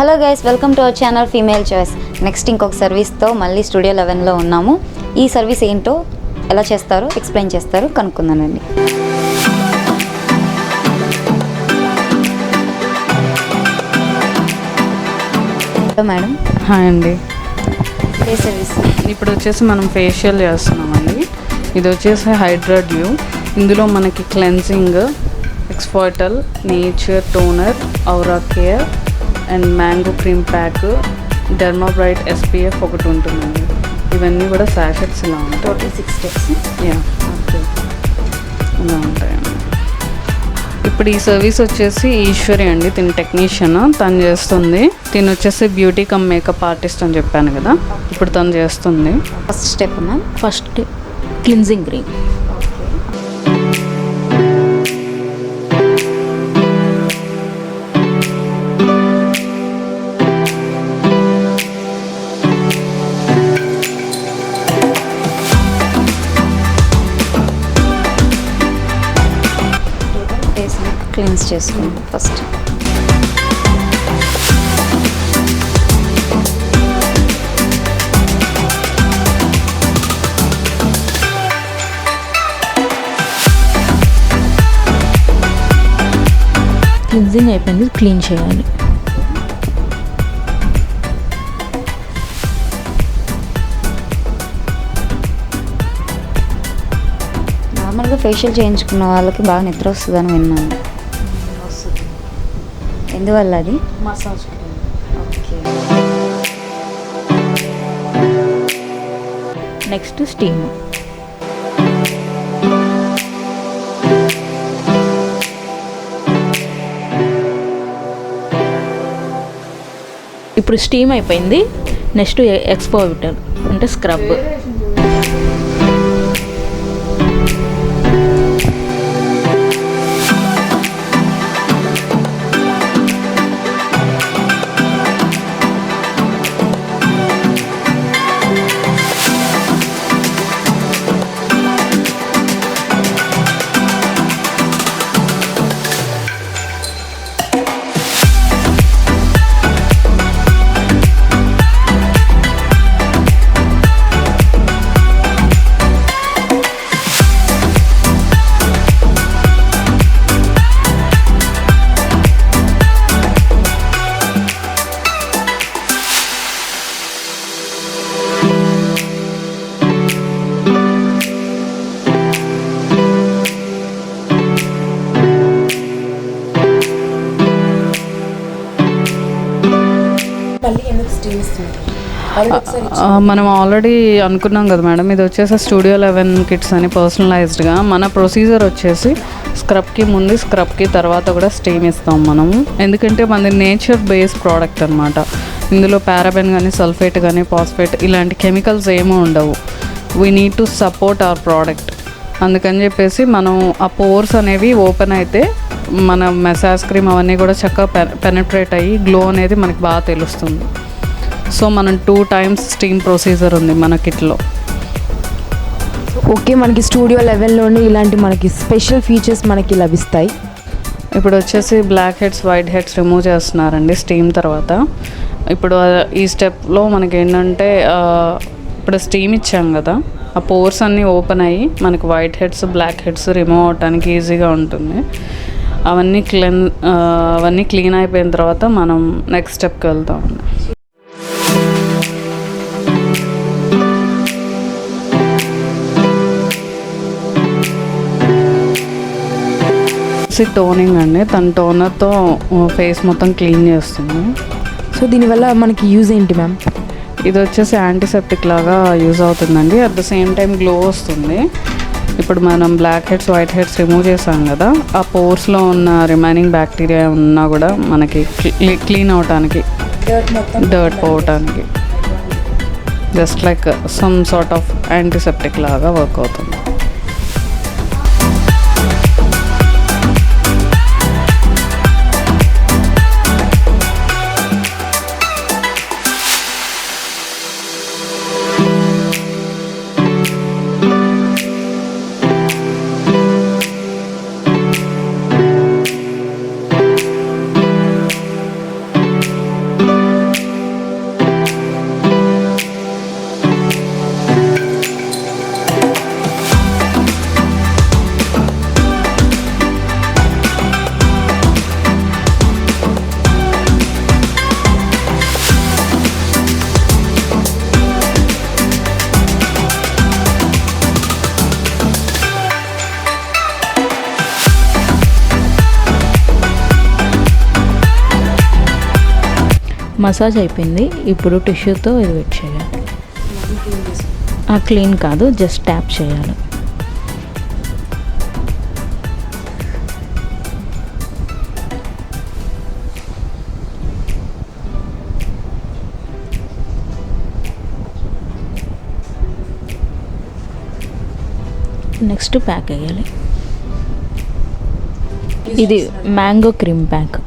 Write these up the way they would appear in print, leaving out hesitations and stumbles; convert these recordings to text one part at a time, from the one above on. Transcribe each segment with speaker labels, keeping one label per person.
Speaker 1: Hello guys, welcome to our channel female choice. Next ఇంకొక సర్వీస్తో మళ్ళీ studio 11లో ఉన్నాము. ఈ సర్వీస్ ఏంటో ఎలా చేస్తారో ఎక్స్ప్లెయిన్ చేస్తారు, కనుక్కుందానండి. Hello madam.
Speaker 2: హాయ్ అండి.
Speaker 1: ఏ సర్వీస్?
Speaker 2: ఇప్పుడు వచ్చేసి మనం ఫేషియల్ చేస్తున్నామండి. ఇది వచ్చేసి హైడ్రా డ్యూ. ఇందులో మనకి cleansing, exfoliant, nature toner, aura care and mango cream pack, Dermabright SPF ఒకటి ఉంటుందండి. ఇవన్నీ కూడా శాషెట్స్ ఇలా ఉంటాయి.
Speaker 1: Total 6 steps.
Speaker 2: యా,
Speaker 1: ఓకే,
Speaker 2: ఇలా ఉంటాయండి. ఇప్పుడు ఈ సర్వీస్ వచ్చేసి ఈశ్వరి అండి, తిని టెక్నీషియన్. తను చేస్తుంది. తిని వచ్చేసి బ్యూటీ కమ్ మేకప్ ఆర్టిస్ట్ అని చెప్పాను కదా, ఇప్పుడు తను చేస్తుంది.
Speaker 1: First step ma'am.
Speaker 3: First cleansing cream.
Speaker 1: Cleans చేసుకుందాం ఫస్ట్.
Speaker 3: క్లిన్జింగ్ అయిపోయింది, క్లీన్ చేయాలి.
Speaker 1: నార్మల్గా ఫేషియల్ చేయించుకున్న వాళ్ళకి బాగా నిద్ర వస్తుందని విన్నాను. ఎందువల్ల అది?
Speaker 3: మసాజ్.
Speaker 1: ఓకే.
Speaker 3: Next steam. ఇప్పుడు స్టీమ్ అయిపోయింది. నెక్స్ట్ ఎక్స్పోవిటర్ అంటే స్క్రబ్.
Speaker 2: మనం ఆల్రెడీ అనుకున్నాం కదా మేడం, ఇది వచ్చేసి స్టూడియో 11 కిట్స్ అని పర్సనలైజ్డ్గా. మన ప్రొసీజర్ వచ్చేసి స్క్రబ్కి ముందు, స్క్రబ్కి తర్వాత కూడా స్టీమ్ ఇస్తాం మనము. ఎందుకంటే మనది నేచర్ బేస్డ్ ప్రోడక్ట్ అనమాట. ఇందులో పారాబెన్ కానీ, సల్ఫేట్ కానీ, ఫాస్ఫేట్ ఇలాంటి కెమికల్స్ ఏమీ ఉండవు. We need to support our product. అందుకని చెప్పేసి మనం ఆ పోర్స్ అనేవి ఓపెన్ అయితే మన మసాజ్ క్రీమ్ అవన్నీ కూడా చక్కగా పెనట్రేట్ అయ్యి గ్లో అనేది మనకి బాగా తెలుస్తుంది. సో మనం 2 times స్టీమ్ ప్రొసీజర్ ఉంది మన కిట్లో.
Speaker 4: ఓకే, మనకి స్టూడియో 11లోనే ఇలాంటి మనకి స్పెషల్ ఫీచర్స్ మనకి లభిస్తాయి.
Speaker 2: ఇప్పుడు వచ్చేసి blackheads, whiteheads remove చేస్తున్నారండి స్టీమ్ తర్వాత. ఇప్పుడు ఈ స్టెప్లో మనకి ఏంటంటే, ఇప్పుడు స్టీమ్ ఇచ్చాం కదా, ఆ పోర్స్ అన్నీ ఓపెన్ అయ్యి మనకి whiteheads, blackheads remove అవడానికి ఈజీగా ఉంటుంది. అవన్నీ క్లీన్ అయిపోయిన తర్వాత మనం నెక్స్ట్ స్టెప్కి వెళ్తాం. టోనింగ్ అండి, తన టోనర్తో ఫేస్ మొత్తం క్లీన్ చేస్తుంది.
Speaker 4: సో దీనివల్ల మనకి యూజ్ ఏంటి మ్యామ్?
Speaker 2: ఇది వచ్చేసి యాంటీసెప్టిక్ లాగా యూజ్ అవుతుందండి. At the same time glow వస్తుంది. ఇప్పుడు మనం blackheads, whiteheads remove చేసాం కదా, ఆ పోర్స్లో ఉన్న రిమైనింగ్ బ్యాక్టీరియా ఉన్నా కూడా మనకి క్లీన్ అవటానికి, డర్ట్ పోవటానికి just like some sort of antiseptic లాగా వర్క్ అవుతుంది.
Speaker 3: మసాజ్ అయిపోయింది. ఇప్పుడు టిష్యూతో ఇది వెట్ చేయాలి. క్లీన్ కాదు, జస్ట్ ట్యాప్ చేయాలి. నెక్స్ట్ ప్యాక్ వేయాలి. ఇది మ్యాంగో క్రీమ్ ప్యాక్.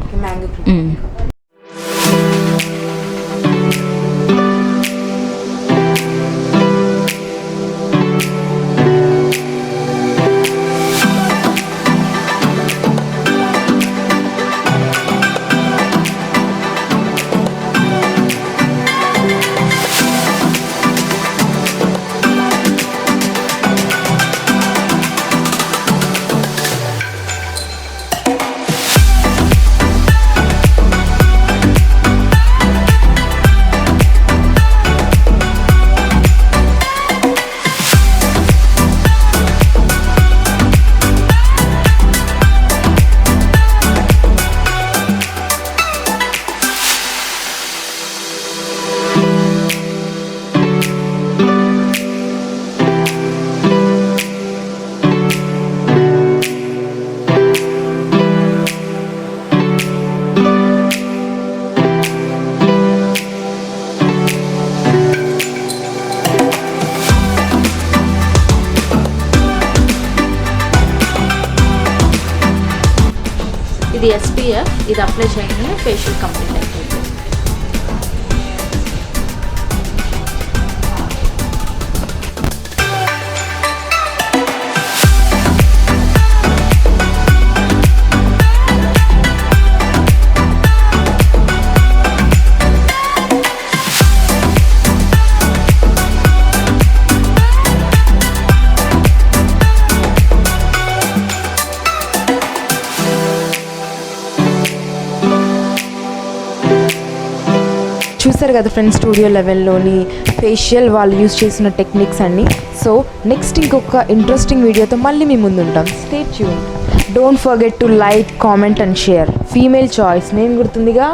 Speaker 3: ఇది SPF. ఇది అప్లై చేయగానే ఫేషియల్ కంప్లీట్ అయిపోయింది.
Speaker 4: చూసారు కదా ఫ్రెండ్స్, స్టూడియో లెవెల్లోని ఫేషియల్ వాళ్ళు యూజ్ చేసిన టెక్నిక్స్ అన్నీ. సో నెక్స్ట్ ఇంకొక ఇంట్రెస్టింగ్ వీడియోతో మళ్ళీ మీ ముందు ఉంటాం. Stay tune. Don't forget to like, comment and share. Female choice నేను గుర్తుందిగా.